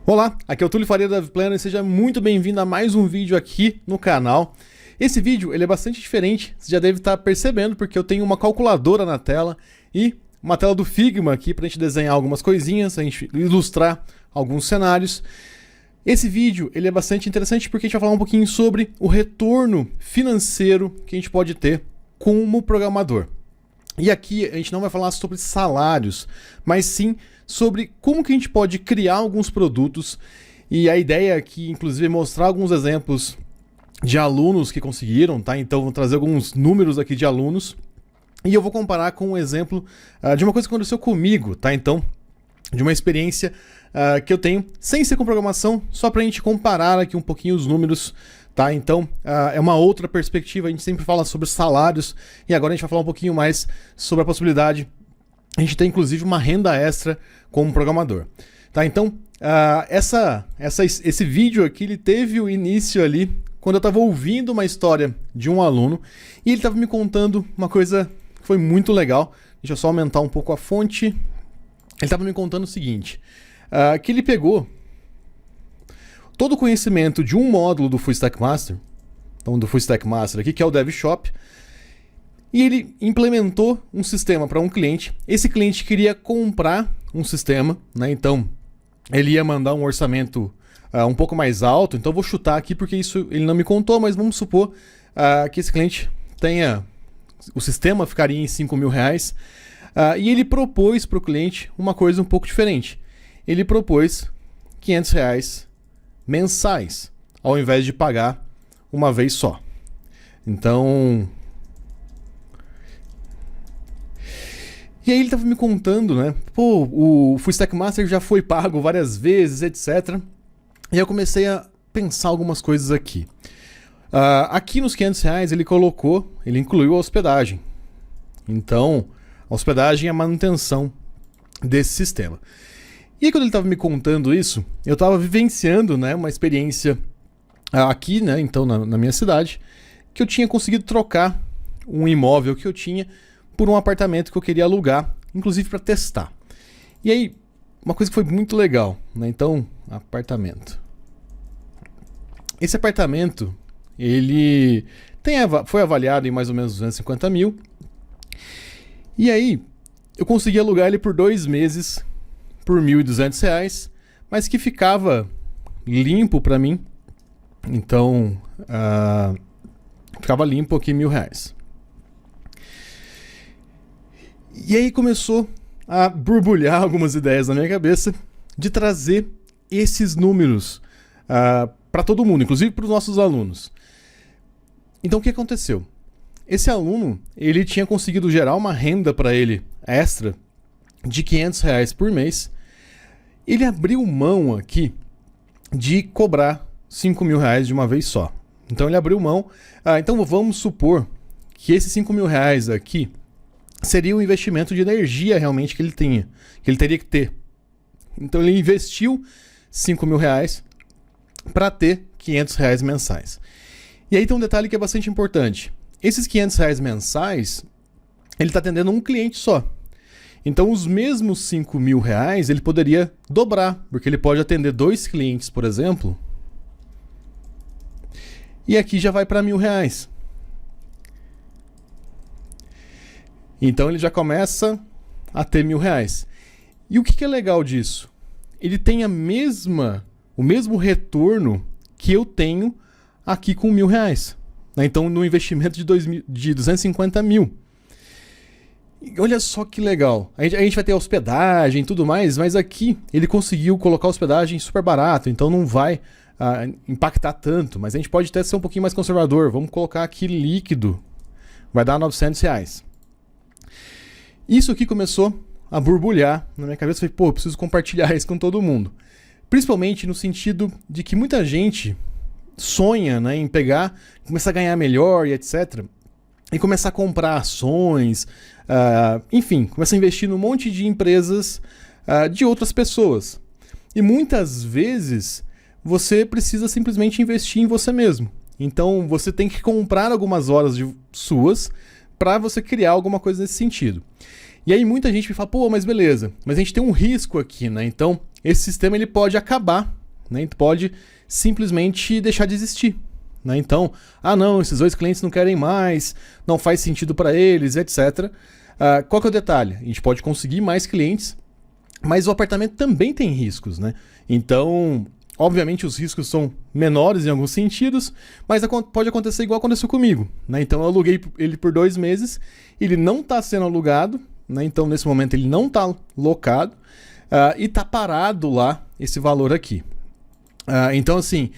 Olá, aqui é o Túlio Faria da Planner e seja muito bem-vindo a mais um vídeo aqui no canal. Esse vídeo ele é bastante diferente, você já deve estar percebendo, porque eu tenho uma calculadora na tela e uma tela do Figma aqui para a gente desenhar algumas coisinhas, a gente ilustrar alguns cenários. Esse vídeo ele é bastante interessante porque a gente vai falar um pouquinho sobre o retorno financeiro que a gente pode ter como programador. E aqui a gente não vai falar sobre salários, mas sim sobre como que a gente pode criar alguns produtos. E a ideia aqui, inclusive, é mostrar alguns exemplos de alunos que conseguiram, tá? Então vou trazer alguns números aqui de alunos e eu vou comparar com um exemplo de uma coisa que aconteceu comigo, tá? Então, de uma experiência que eu tenho sem ser com programação, só para a gente comparar aqui um pouquinho os números. Tá, então, é uma outra perspectiva, a gente sempre fala sobre salários e agora a gente vai falar um pouquinho mais sobre a possibilidade a gente ter inclusive uma renda extra como programador. Tá, então, esse vídeo aqui ele teve o início ali quando eu estava ouvindo uma história de um aluno e ele estava me contando uma coisa que foi muito legal. Deixa eu só aumentar um pouco a fonte. Ele estava me contando o seguinte, que ele pegou todo o conhecimento de um módulo do Full Stack Master, então do Full Stack Master aqui, que é o DevShop, e ele implementou um sistema para um cliente. Esse cliente queria comprar um sistema, né? Então ele ia mandar um orçamento um pouco mais alto, então eu vou chutar aqui porque isso ele não me contou, mas vamos supor que esse cliente tenha, o sistema ficaria em R$5.000, e ele propôs para o cliente uma coisa um pouco diferente. Ele propôs R$500 mensais, ao invés de pagar uma vez só. Então, e aí ele estava me contando, né? Pô, o Full Stack Master já foi pago várias vezes, etc. E eu comecei a pensar algumas coisas aqui. Aqui nos R$500 ele incluiu a hospedagem. Então, a hospedagem é a manutenção desse sistema. E aí, quando ele estava me contando isso, eu estava vivenciando, né, uma experiência aqui, né, então na minha cidade, que eu tinha conseguido trocar um imóvel que eu tinha por um apartamento que eu queria alugar, inclusive para testar. E aí, uma coisa que foi muito legal, né, então, apartamento. Esse apartamento, ele foi avaliado em mais ou menos 250 mil. E aí, eu consegui alugar ele por 2 meses, por R$1.200, mas que ficava limpo para mim. Então, ficava limpo aqui R$1.000. E aí começou a borbulhar algumas ideias na minha cabeça de trazer esses números para todo mundo, inclusive para os nossos alunos. Então, o que aconteceu? Esse aluno, ele tinha conseguido gerar uma renda para ele extra de R$500 por mês. Ele abriu mão aqui de cobrar R$5.000 de uma vez só. Então ele abriu mão. Então vamos supor que esses R$5.000 aqui seria um investimento de energia realmente que ele teria que ter. Então ele investiu R$5.000 para ter R$500 mensais. E aí tem um detalhe que é bastante importante. Esses R$500 mensais, ele está atendendo um cliente só. Então, os mesmos R$5.000 ele poderia dobrar, porque ele pode atender 2 clientes, por exemplo. E aqui já vai para R$1.000. Então, ele já começa a ter R$1.000. E o que é legal disso? Ele tem o mesmo retorno que eu tenho aqui com R$1.000. Então, no investimento de 250 mil. Olha só que legal. A gente vai ter hospedagem e tudo mais, mas aqui ele conseguiu colocar a hospedagem super barato, então não vai impactar tanto, mas a gente pode até ser um pouquinho mais conservador. Vamos colocar aqui líquido, vai dar R$900. Isso aqui começou a borbulhar na minha cabeça. Eu falei, pô, eu preciso compartilhar isso com todo mundo. Principalmente no sentido de que muita gente sonha, né, em pegar, começar a ganhar melhor e etc., e começar a comprar ações, enfim, começar a investir num monte de empresas de outras pessoas. E muitas vezes você precisa simplesmente investir em você mesmo. Então você tem que comprar algumas horas suas para você criar alguma coisa nesse sentido. E aí muita gente me fala, pô, mas beleza, mas a gente tem um risco aqui, né? Então esse sistema ele pode acabar né? E pode simplesmente deixar de existir, né? Então, não, esses 2 clientes não querem mais, não faz sentido para eles, etc. Qual que é o detalhe? A gente pode conseguir mais clientes, mas o apartamento também tem riscos, né? Então, obviamente os riscos são menores em alguns sentidos, mas pode acontecer igual aconteceu comigo, né? Então eu aluguei ele por 2 meses, ele não está sendo alugado, né? Então nesse momento ele não está locado e está parado lá esse valor aqui. Então assim,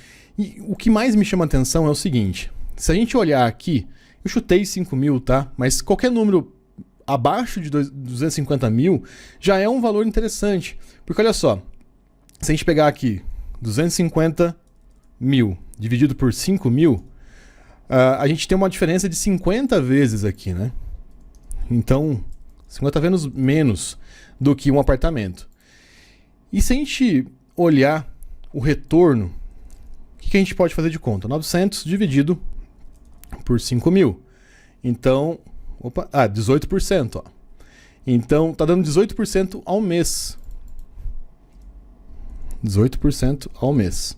o que mais me chama a atenção é o seguinte, se a gente olhar aqui, eu chutei 5 mil, tá? Mas qualquer número abaixo de 250 mil já é um valor interessante, porque olha só, se a gente pegar aqui 250 mil dividido por 5 mil, a gente tem uma diferença de 50 vezes aqui, né? Então, 50 vezes menos do que um apartamento. E se a gente olhar o retorno, o que a gente pode fazer de conta? 900 dividido por 5 mil. Então, 18%. Ó. Então, tá dando 18% ao mês. 18% ao mês.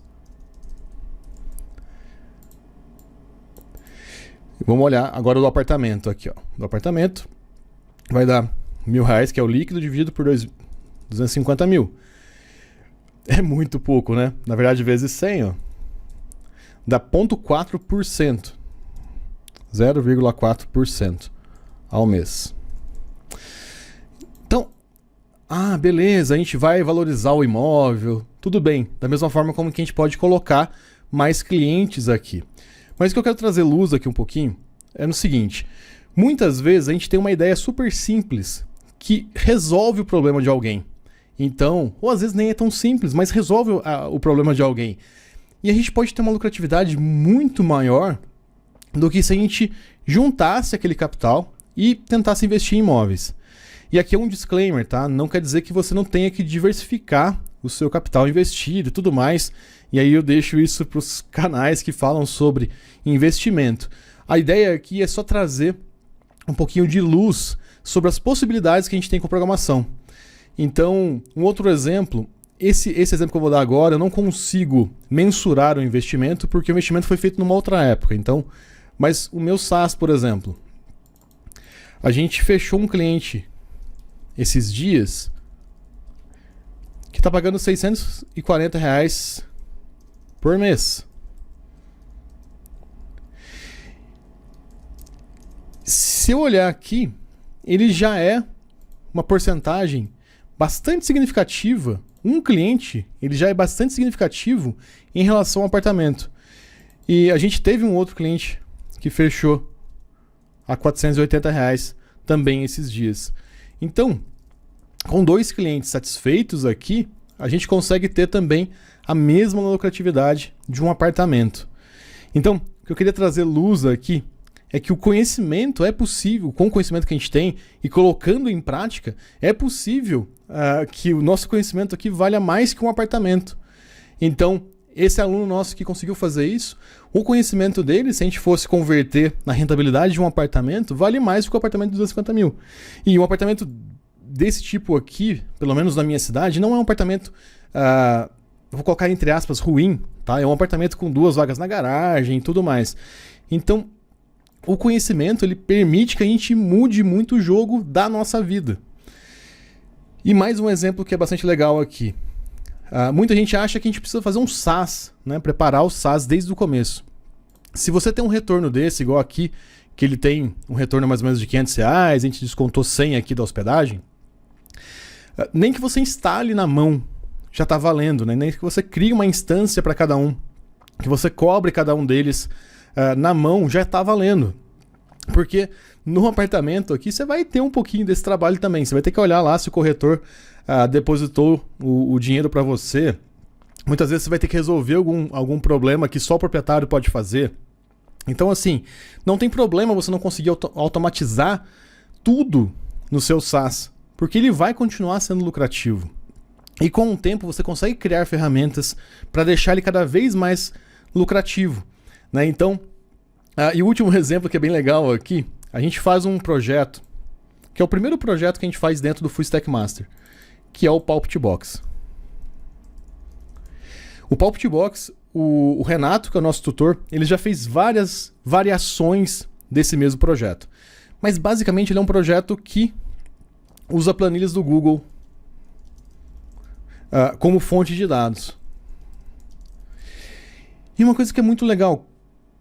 Vamos olhar agora do apartamento aqui, ó. Do apartamento vai dar R$1.000, que é o líquido, dividido por 250 mil. É muito pouco, né? Na verdade, vezes 100, ó, dá 0,4%. 0,4% ao mês. Então, beleza, a gente vai valorizar o imóvel, tudo bem. Da mesma forma como que a gente pode colocar mais clientes aqui. Mas o que eu quero trazer luz aqui um pouquinho é no seguinte. Muitas vezes a gente tem uma ideia super simples que resolve o problema de alguém. Então, ou às vezes nem é tão simples, mas resolve o problema de alguém. E a gente pode ter uma lucratividade muito maior do que se a gente juntasse aquele capital e tentasse investir em imóveis. E aqui é um disclaimer, tá? Não quer dizer que você não tenha que diversificar o seu capital investido e tudo mais. E aí eu deixo isso para os canais que falam sobre investimento. A ideia aqui é só trazer um pouquinho de luz sobre as possibilidades que a gente tem com programação. Então, um outro exemplo, esse exemplo que eu vou dar agora, eu não consigo mensurar o investimento porque o investimento foi feito numa outra época. Então, mas o meu SaaS, por exemplo, a gente fechou um cliente esses dias que está pagando R$640 por mês. Se eu olhar aqui, ele já é uma porcentagem bastante significativa. Um cliente, ele já é bastante significativo em relação ao apartamento. E a gente teve um outro cliente que fechou a R$480 também esses dias. Então, com 2 clientes satisfeitos aqui, a gente consegue ter também a mesma lucratividade de um apartamento. Então, o que eu queria trazer luz aqui é que o conhecimento é possível, com o conhecimento que a gente tem e colocando em prática, é possível que o nosso conhecimento aqui valha mais que um apartamento. Então, esse aluno nosso que conseguiu fazer isso, o conhecimento dele, se a gente fosse converter na rentabilidade de um apartamento, vale mais do que o apartamento de 250 mil. E um apartamento desse tipo aqui, pelo menos na minha cidade, não é um apartamento, vou colocar entre aspas, ruim, tá? É um apartamento com 2 vagas na garagem e tudo mais. Então, o conhecimento, ele permite que a gente mude muito o jogo da nossa vida. E mais um exemplo que é bastante legal aqui. Muita gente acha que a gente precisa fazer um SaaS, né? Preparar o SaaS desde o começo. Se você tem um retorno desse, igual aqui, que ele tem um retorno mais ou menos de R$500, a gente descontou 100 aqui da hospedagem, nem que você instale na mão, já está valendo, né? Nem que você crie uma instância para cada um, que você cobre cada um deles na mão, já está valendo. Porque no apartamento aqui você vai ter um pouquinho desse trabalho também. Você vai ter que olhar lá se o corretor depositou o dinheiro para você. Muitas vezes você vai ter que resolver algum problema que só o proprietário pode fazer. Então, assim, não tem problema você não conseguir automatizar tudo no seu SaaS, porque ele vai continuar sendo lucrativo. E com o tempo você consegue criar ferramentas para deixar ele cada vez mais lucrativo, né? Então, e o último exemplo que é bem legal aqui, a gente faz um projeto, que é o primeiro projeto que a gente faz dentro do Full Stack Master, que é o Palpit Box. O PalpTbox, o Renato, que é o nosso tutor, ele já fez várias variações desse mesmo projeto. Mas basicamente ele é um projeto que usa planilhas do Google como fonte de dados. E uma coisa que é muito legal,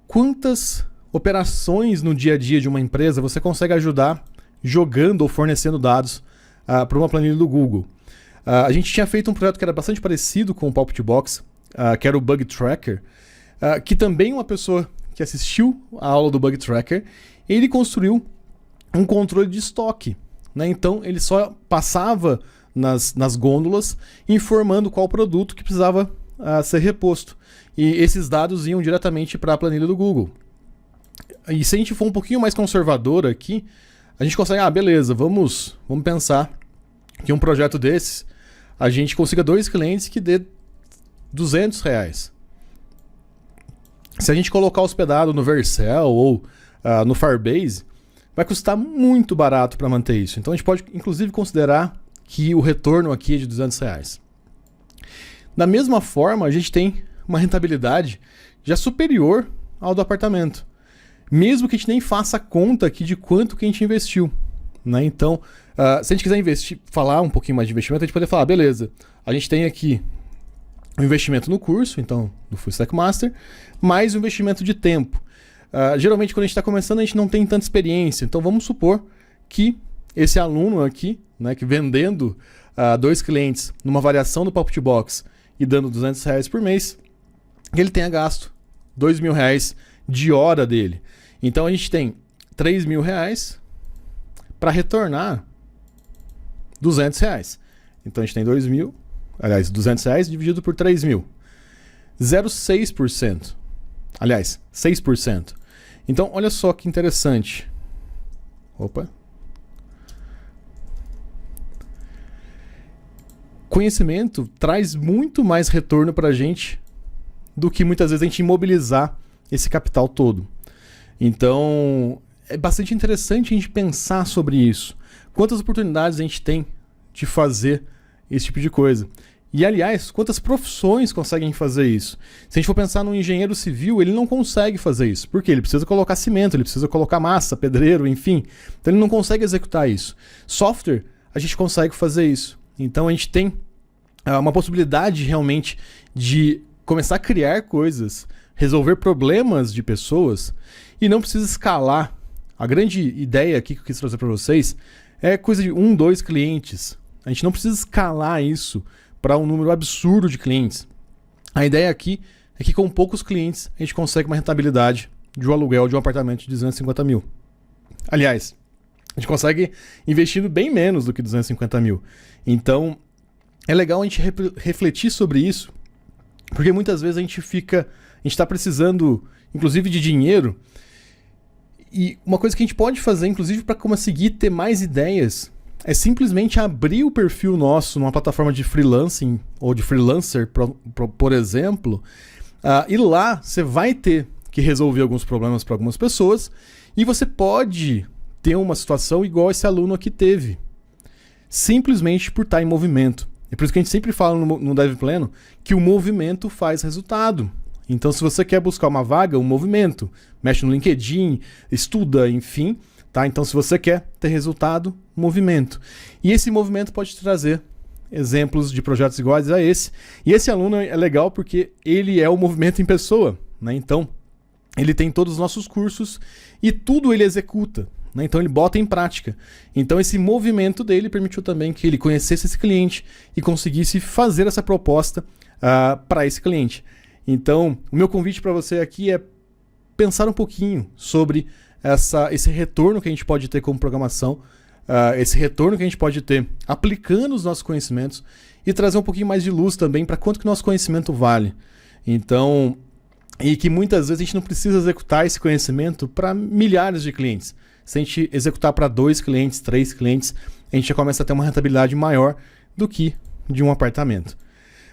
quantas operações no dia a dia de uma empresa você consegue ajudar jogando ou fornecendo dados para uma planilha do Google. A gente tinha feito um projeto que era bastante parecido com o PalpTbox, que era o Bug Tracker, que também uma pessoa que assistiu a aula do Bug Tracker, ele construiu um controle de estoque. Né? Então ele só passava nas gôndolas informando qual produto que precisava ser reposto. E esses dados iam diretamente para a planilha do Google. E se a gente for um pouquinho mais conservador aqui, a gente consegue, beleza, vamos pensar que um projeto desses, a gente consiga 2 clientes que dê R$200. Se a gente colocar hospedado no Vercel ou no Firebase, vai custar muito barato para manter isso. Então a gente pode, inclusive, considerar que o retorno aqui é de R$200. Da mesma forma, a gente tem uma rentabilidade já superior ao do apartamento. Mesmo que a gente nem faça a conta aqui de quanto que a gente investiu. Né? Então, se a gente quiser falar um pouquinho mais de investimento, a gente pode falar, beleza, a gente tem aqui um investimento no curso, então, do Full Stack Master, mais um investimento de tempo. Geralmente, quando a gente está começando, a gente não tem tanta experiência. Então, vamos supor que esse aluno aqui, né, que vendendo 2 clientes numa variação do PalpTbox e dando R$200 por mês, ele tenha gasto R$2.000 de hora dele. Então, a gente tem R$3.000 para retornar R$200. Então, a gente tem R$200 dividido por 3.000. 0,6%. Aliás, 6%. Então, olha só que interessante. Opa. Conhecimento traz muito mais retorno para a gente do que muitas vezes a gente imobilizar esse capital todo. Então, é bastante interessante a gente pensar sobre isso. Quantas oportunidades a gente tem de fazer esse tipo de coisa. E, aliás, quantas profissões conseguem fazer isso? Se a gente for pensar num engenheiro civil, ele não consegue fazer isso. Por quê? Ele precisa colocar cimento, ele precisa colocar massa, pedreiro, enfim. Então, ele não consegue executar isso. Software, a gente consegue fazer isso. Então, a gente tem uma possibilidade realmente de começar a criar coisas, resolver problemas de pessoas e não precisa escalar. A grande ideia aqui que eu quis trazer para vocês é coisa de 1, 2 clientes. A gente não precisa escalar isso para um número absurdo de clientes. A ideia aqui é que com poucos clientes a gente consegue uma rentabilidade de um aluguel de um apartamento de 250 mil. Aliás, a gente consegue investindo bem menos do que 250 mil. Então, é legal a gente refletir sobre isso, porque muitas vezes a gente está precisando, inclusive, de dinheiro. E uma coisa que a gente pode fazer, inclusive, para conseguir ter mais ideias, é simplesmente abrir o perfil nosso numa plataforma de freelancing ou de freelancer, por exemplo, e lá você vai ter que resolver alguns problemas para algumas pessoas e você pode ter uma situação igual esse aluno aqui teve, simplesmente por estar em movimento. É por isso que a gente sempre fala no Dev Pleno que o movimento faz resultado. Então, se você quer buscar uma vaga, um movimento, mexe no LinkedIn, estuda, enfim, tá? Então, se você quer ter resultado, movimento. E esse movimento pode te trazer exemplos de projetos iguais a esse. E esse aluno é legal porque ele é o movimento em pessoa, né? Então, ele tem todos os nossos cursos e tudo ele executa, né? Então, ele bota em prática. Então, esse movimento dele permitiu também que ele conhecesse esse cliente e conseguisse fazer essa proposta para esse cliente. Então, o meu convite para você aqui é pensar um pouquinho sobre esse retorno que a gente pode ter como programação, esse retorno que a gente pode ter aplicando os nossos conhecimentos e trazer um pouquinho mais de luz também para quanto que nosso conhecimento vale. Então, e que muitas vezes a gente não precisa executar esse conhecimento para milhares de clientes. Se a gente executar para 2 clientes, 3 clientes, a gente já começa a ter uma rentabilidade maior do que de um apartamento.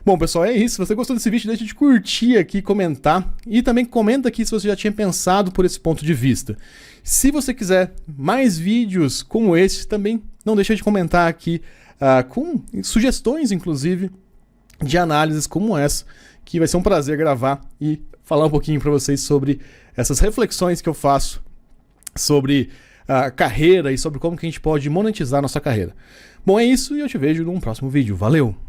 Bom, pessoal, é isso. Se você gostou desse vídeo, deixa de curtir aqui, comentar. E também comenta aqui se você já tinha pensado por esse ponto de vista. Se você quiser mais vídeos como esse, também não deixa de comentar aqui com sugestões, inclusive, de análises como essa, que vai ser um prazer gravar e falar um pouquinho para vocês sobre essas reflexões que eu faço sobre a carreira e sobre como que a gente pode monetizar a nossa carreira. Bom, é isso e eu te vejo num próximo vídeo. Valeu!